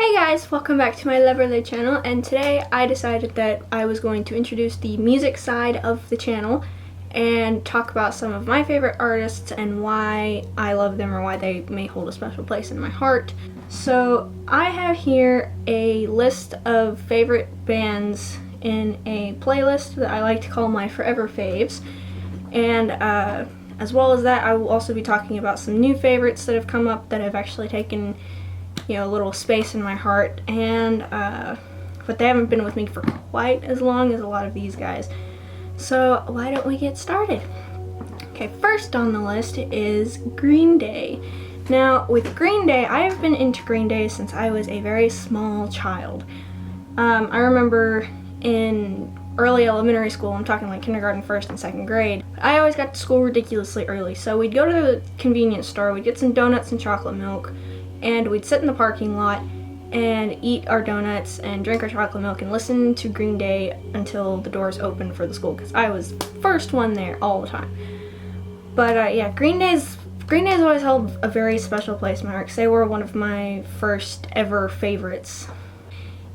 Hey guys, welcome back to my Leverly channel, and today I decided that I was going to introduce the music side of the channel and talk about some of my favorite artists and why I love them or why they may hold a special place in my heart. So I have here a list of favorite bands in a playlist that I like to call my Forever Faves, and as well as that I will also be talking about some new favorites that have come up that have actually taken a little space in my heart, and but they haven't been with me for quite as long as a lot of these guys. So why don't we get started? Okay, first on the list is Green Day. Now with Green Day, I have been into Green Day since I was a very small child. I remember in early elementary school, I'm talking like kindergarten, first and second grade, I always got to school ridiculously early. So we'd go to the convenience store, we'd get some donuts and chocolate milk, and we'd sit in the parking lot and eat our donuts and drink our chocolate milk and listen to Green Day until the doors opened for the school, because I was first one there all the time. But yeah, Green Day's always held a very special place in my heart, because they were one of my first ever favorites.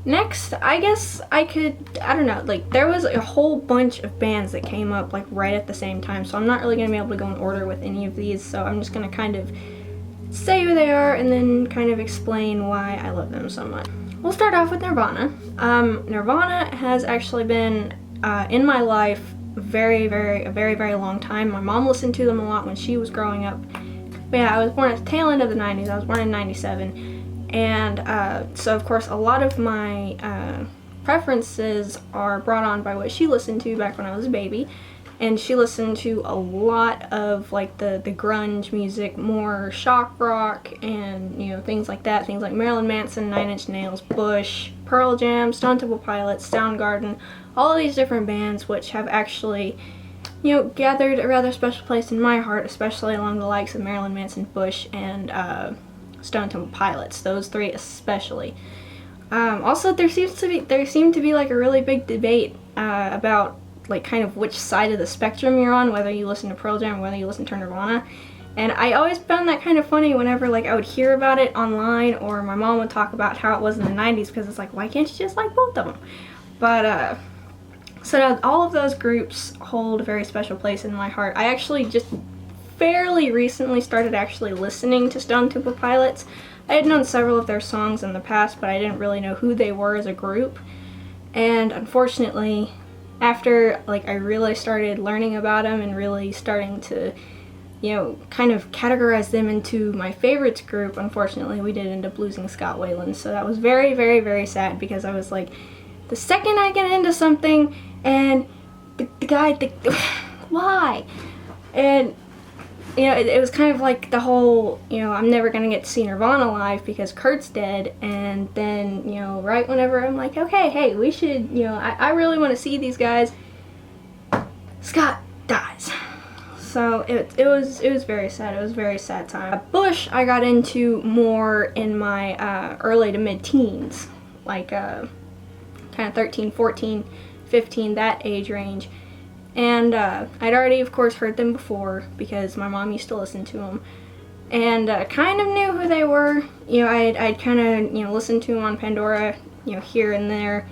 Next, I guess I don't know, like there was a whole bunch of bands that came up like right at the same time, so I'm not really going to be able to go in order with any of these, so I'm just going to kind of say who they are and then kind of explain why I love them so much. We'll start off with Nirvana. Nirvana has actually been in my life a very, very long time. My mom listened to them a lot when she was growing up. But yeah, I was born at the tail end of the 90s. I was born in 97. And so of course a lot of my preferences are brought on by what she listened to back when I was a baby. And she listened to a lot of like the grunge music, more shock rock, and things like that. Things like Marilyn Manson, 9 Inch Nails, Bush, Pearl Jam, Stone Temple Pilots, Soundgarden, all of these different bands which have actually gathered a rather special place in my heart, especially along the likes of Marilyn Manson, Bush, and Stone Temple Pilots. Those three especially. Also, there seemed to be like a really big debate about like kind of which side of the spectrum you're on, whether you listen to Pearl Jam or whether you listen to Nirvana. And I always found that kind of funny whenever like I would hear about it online, or my mom would talk about how it was in the 90s, because it's like, why can't you just like both of them? But so all of those groups hold a very special place in my heart. I actually just fairly recently started actually listening to Stone Temple Pilots. I had known several of their songs in the past, but I didn't really know who they were as a group. And unfortunately, after like I really started learning about them and really starting to kind of categorize them into my favorites group, unfortunately we did end up losing Scott Weiland. So that was very sad, because I was like, the second I get into something and the guy why? And it was kind of like the whole, I'm never gonna get to see Nirvana live because Kurt's dead, and then, right whenever I'm like, okay, hey, we should, I really want to see these guys, Scott dies. So it was very sad. It was a very sad time. Bush I got into more in my early to mid-teens, like kind of 13, 14, 15, that age range. And I'd already, of course, heard them before because my mom used to listen to them, and kind of knew who they were. I'd kind of, listened to them on Pandora, here and there.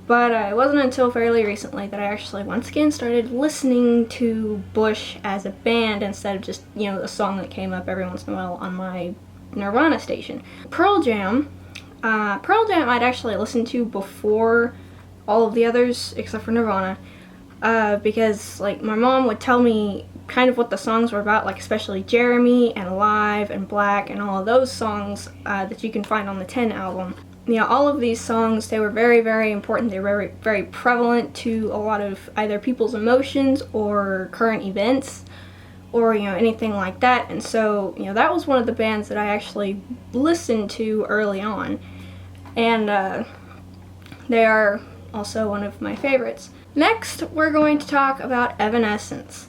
But it wasn't until fairly recently that I actually once again started listening to Bush as a band instead of just, a song that came up every once in a while on my Nirvana station. Pearl Jam I'd actually listened to before all of the others except for Nirvana. Because like my mom would tell me kind of what the songs were about, like especially Jeremy and Alive and Black and all of those songs that you can find on the 10 album. All of these songs, they were very important. They were very prevalent to a lot of either people's emotions or current events, or anything like that. And so that was one of the bands that I actually listened to early on, and they are also one of my favorites. Next, we're going to talk about Evanescence.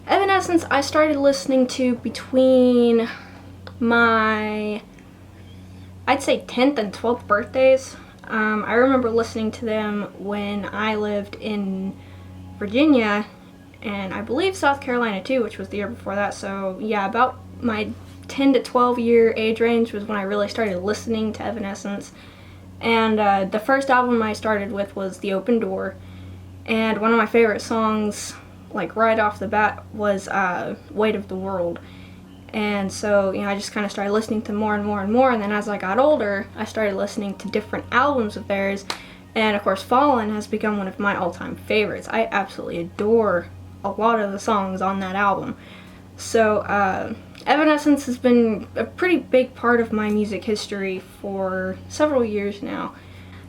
Evanescence I started listening to between my, I'd say 10th and 12th birthdays. I remember listening to them when I lived in Virginia, and I believe South Carolina too, which was the year before that. So yeah, about my 10 to 12 year age range was when I really started listening to Evanescence. And the first album I started with was The Open Door, and one of my favorite songs, like right off the bat, was Weight of the World. And so, I just kind of started listening to more and more and more, and then as I got older, I started listening to different albums of theirs, and of course Fallen has become one of my all-time favorites. I absolutely adore a lot of the songs on that album. So, Evanescence has been a pretty big part of my music history for several years now.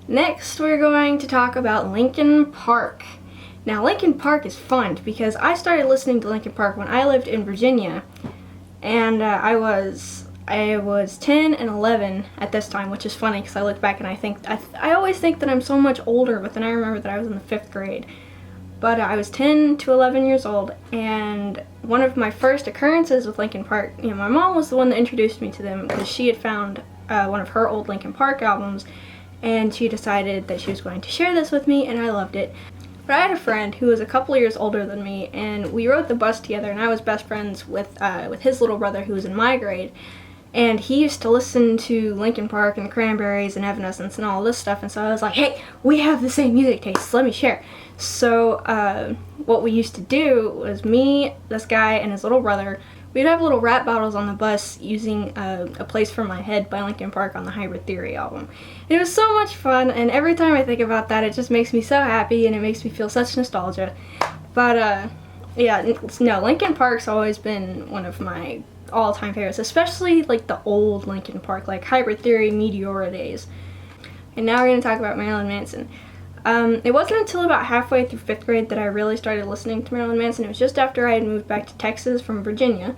Next, we're going to talk about Linkin Park. Now, Linkin Park is fun because I started listening to Linkin Park when I lived in Virginia, and I was 10 and 11 at this time, which is funny because I look back and I always think that I'm so much older, but then I remember that I was in the 5th grade. But I was 10 to 11 years old, and one of my first occurrences with Linkin Park, my mom was the one that introduced me to them because she had found one of her old Linkin Park albums, and she decided that she was going to share this with me, and I loved it. But I had a friend who was a couple years older than me, and we rode the bus together, and I was best friends with his little brother who was in my grade. And he used to listen to Linkin Park and the Cranberries and Evanescence and all this stuff, and so I was like, hey, we have the same music tastes, let me share. So what we used to do was me, this guy, and his little brother, we'd have little rap battles on the bus using A Place for My Head by Linkin Park on the Hybrid Theory album. It was so much fun, and every time I think about that, it just makes me so happy, and it makes me feel such nostalgia. But yeah, no, Linkin Park's always been one of my all-time favorites, especially like the old Linkin Park, like Hybrid Theory, Meteora days. And now we're going to talk about Marilyn Manson. It wasn't until about halfway through 5th grade that I really started listening to Marilyn Manson. It was just after I had moved back to Texas from Virginia.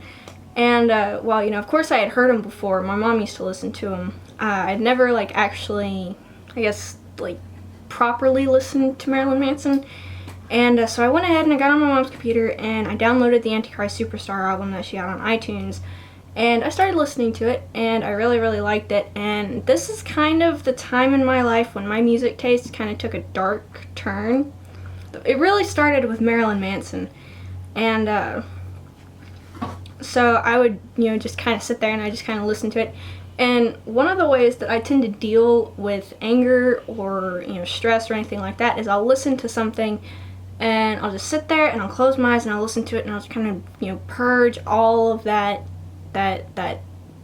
And well, of course I had heard him before. My mom used to listen to him. I'd never actually, I guess, properly listened to Marilyn Manson. And so I went ahead and I got on my mom's computer and I downloaded the Antichrist Superstar album that she had on iTunes. And I started listening to it, and I really, really liked it. And this is kind of the time in my life when my music taste kind of took a dark turn. It really started with Marilyn Manson. And so I would, just kind of sit there and I just kind of listen to it. And one of the ways that I tend to deal with anger or, stress or anything like that is I'll listen to something and I'll just sit there and I'll close my eyes and I'll listen to it and I'll just kind of, purge all of that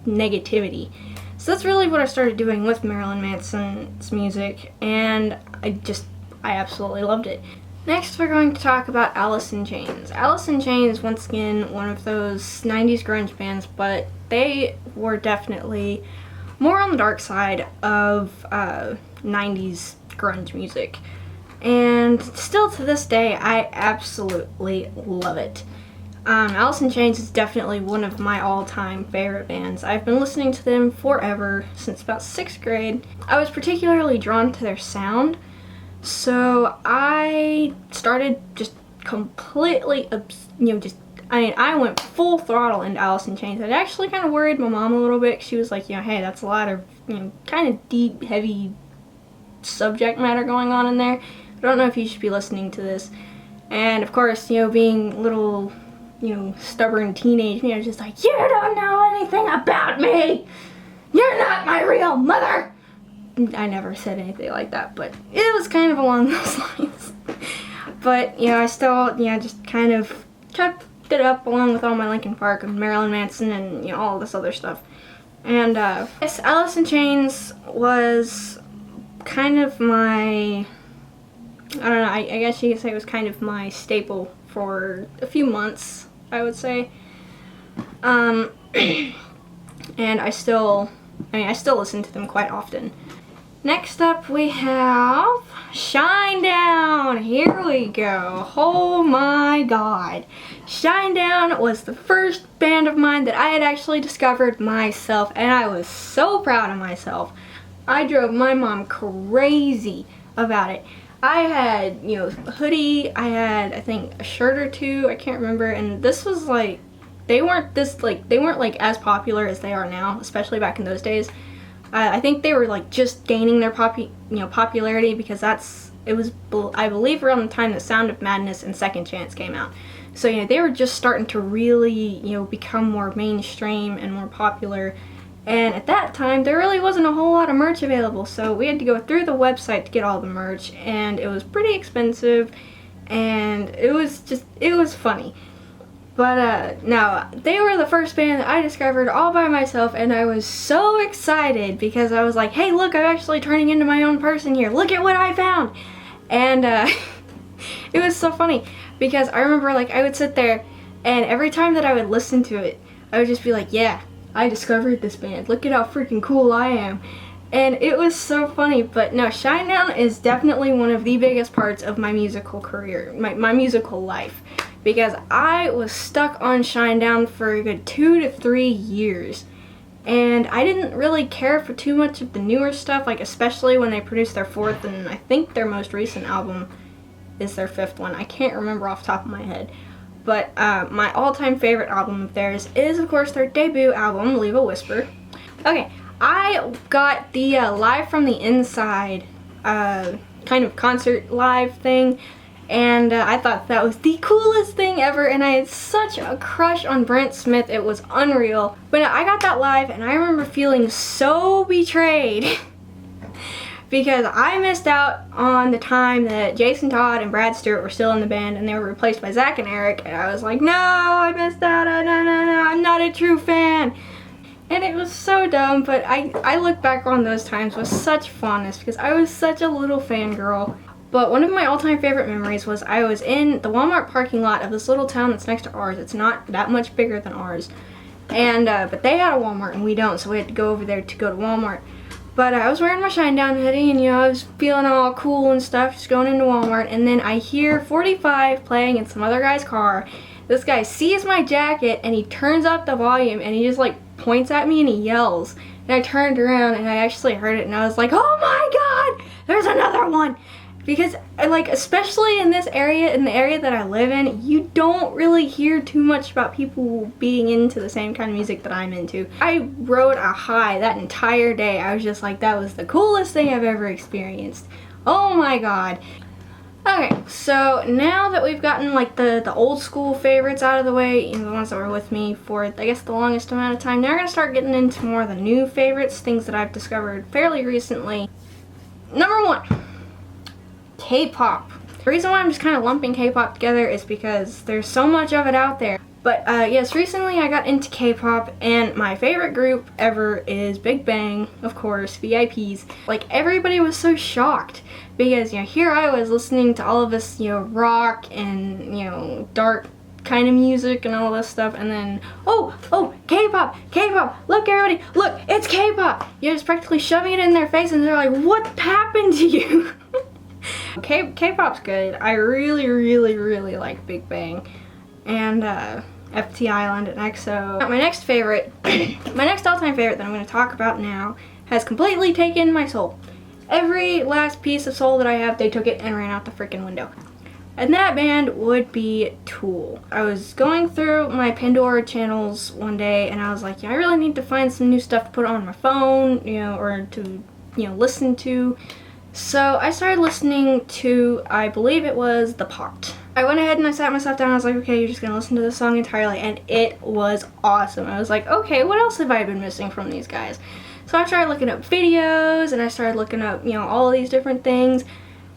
negativity. So that's really what I started doing with Marilyn Manson's music, and I absolutely loved it. Next, we're going to talk about Alice in Chains. Alice in Chains, once again, one of those 90s grunge bands, but they were definitely more on the dark side of 90s grunge music. And still to this day, I absolutely love it. Alice in Chains is definitely one of my all-time favorite bands. I've been listening to them forever, since about 6th grade. I was particularly drawn to their sound, so I started just completely, I went full throttle into Alice in Chains. It actually kind of worried my mom a little bit. She was like, hey, that's a lot of, kind of deep, heavy subject matter going on in there. I don't know if you should be listening to this. And of course, being little, stubborn teenage me, I was just like, you don't know anything about me! You're not my real mother! I never said anything like that, but it was kind of along those lines. But, I still, just kind of kept it up along with all my Linkin Park and Marilyn Manson and, all this other stuff. And, yes, Alice in Chains was kind of my, I don't know, I guess you could say it was kind of my staple for a few months, I would say. And I still listen to them quite often. Next up we have Shinedown. Here we go. Oh my god. Shinedown was the first band of mine that I had actually discovered myself, and I was so proud of myself. I drove my mom crazy about it. I had, a hoodie, I had, I think, a shirt or two, I can't remember, and this was they weren't as popular as they are now, especially back in those days. I think they were just gaining their popularity because it was, I believe, around the time that Sound of Madness and Second Chance came out. So, they were just starting to really, become more mainstream and more popular. And at that time, there really wasn't a whole lot of merch available, so we had to go through the website to get all the merch, and it was pretty expensive, and it was funny. But no, they were the first band that I discovered all by myself, and I was so excited because I was like, hey, look, I'm actually turning into my own person here. Look at what I found. And it was so funny because I remember, like, I would sit there, and every time that I would listen to it, I would just be like, yeah, I discovered this band. Look at how freaking cool I am. And it was so funny. But no, Shinedown is definitely one of the biggest parts of my musical career, my musical life. Because I was stuck on Shinedown for a good 2 to 3 years. And I didn't really care for too much of the newer stuff, like especially when they produced their 4th and I think their most recent album is their 5th one. I can't remember off the top of my head. But my all-time favorite album of theirs is, of course, their debut album, Leave a Whisper. Okay, I got the Live from the Inside kind of concert live thing. And I thought that was the coolest thing ever, and I had such a crush on Brent Smith, it was unreal. But I got that live, and I remember feeling so betrayed because I missed out on the time that Jason Todd and Brad Stewart were still in the band, and they were replaced by Zach and Eric, and I was like, no, I missed out, no, I'm not a true fan. And it was so dumb, but I look back on those times with such fondness because I was such a little fangirl. But one of my all-time favorite memories was I was in the Walmart parking lot of this little town that's next to ours. It's not that much bigger than ours. And, but they had a Walmart and we don't, so we had to go over there to go to Walmart. But I was wearing my Shinedown hoodie and, you know, I was feeling all cool and stuff, just going into Walmart. And then I hear 45 playing in some other guy's car. This guy sees my jacket and he turns up the volume and he just, like, points at me and he yells. And I turned around and I actually heard it and I was like, oh my God, there's another one. Because, like, especially in this area, in the area that I live in, you don't really hear too much about people being into the same kind of music that I'm into. I rode a high that entire day. I was just like, that was the coolest thing I've ever experienced. Oh my God. Okay, so now that we've gotten, like, the old school favorites out of the way, you know, the ones that were with me for, I guess, the longest amount of time, now we're going to start getting into more of the new favorites, things that I've discovered fairly recently. Number 1. K-pop. The reason why I'm just kind of lumping K-pop together is because there's so much of it out there. But yes, recently I got into K-pop, and my favorite group ever is Big Bang, of course, VIPs. Like, everybody was so shocked because, you know, here I was listening to all of this, you know, rock and, you know, dark kind of music and all this stuff, and then, oh, K-pop, look everybody, look, it's K-pop. You're just practically shoving it in their face, and they're like, what happened to you? K-pop's good. I really like Big Bang and FT Island and EXO. My next favorite, my next all-time favorite that I'm going to talk about now has completely taken my soul. Every last piece of soul that I have, they took it and ran out the freaking window. And that band would be Tool. I was going through my Pandora channels one day and I was like, yeah, I really need to find some new stuff to put on my phone, you know, or to, you know, listen to. So I started listening to, I believe it was The Pot. I went ahead and I sat myself down. I was like, okay, you're just going to listen to the song entirely. And it was awesome. I was like, okay, what else have I been missing from these guys? So I started looking up videos and I started looking up, you know, all of these different things.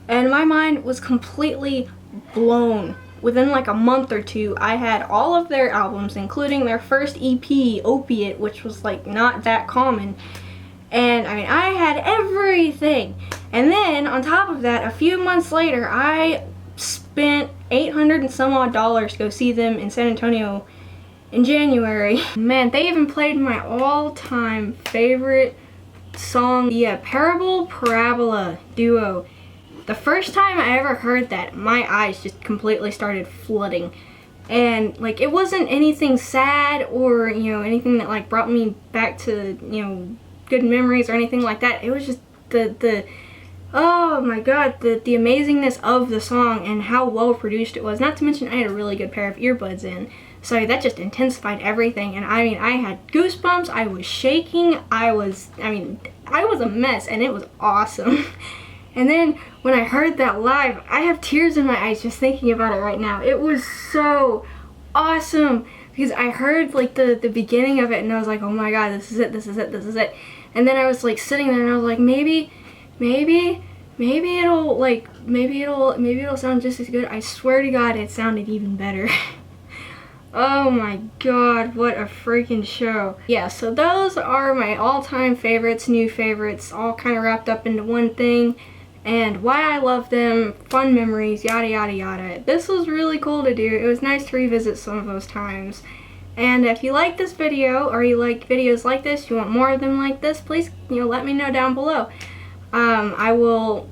And my mind was completely blown. Within like a month or two, I had all of their albums, including their first EP, Opiate, which was like not that common. And I mean, I had everything. And then on top of that, a few months later, I spent $800 and some odd to go see them in San Antonio in January. Man, they even played my all-time favorite song, the Parable Parabola duo. The first time I ever heard that, my eyes just completely started flooding. And, like, it wasn't anything sad or, you know, anything that, like, brought me back to, you know, good memories or anything like that. It was just oh my God, the amazingness of the song and how well produced it was. Not to mention I had a really good pair of earbuds in. So that just intensified everything. And I mean, I had goosebumps, I was shaking, I was a mess, and it was awesome. And then when I heard that live, I have tears in my eyes just thinking about it right now. It was so awesome. because I heard like the beginning of it and I was like, oh my god, this is it, this is it, this is it. And then I was like sitting there and I was like, maybe it'll sound just as good. I swear to God, it sounded even better. Oh my god, what a freaking show. Yeah, so those are my all-time favorites, new favorites, all kind of wrapped up into one thing, and why I love them, fun memories, yada yada yada. This was really cool to do. It was nice to revisit some of those times. And if you like this video, or you like videos like this, you want more of them like this, please, let me know down below. I will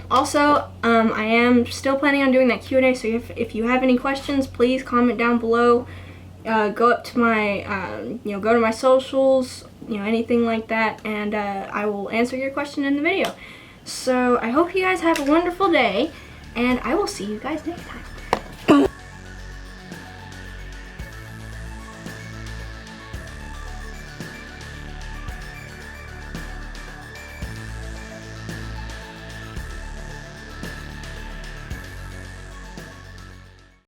also, I am still planning on doing that Q&A, so if you have any questions, please comment down below. Go up to my, go to my socials, anything like that, and I will answer your question in the video. So I hope you guys have a wonderful day, and I will see you guys next time.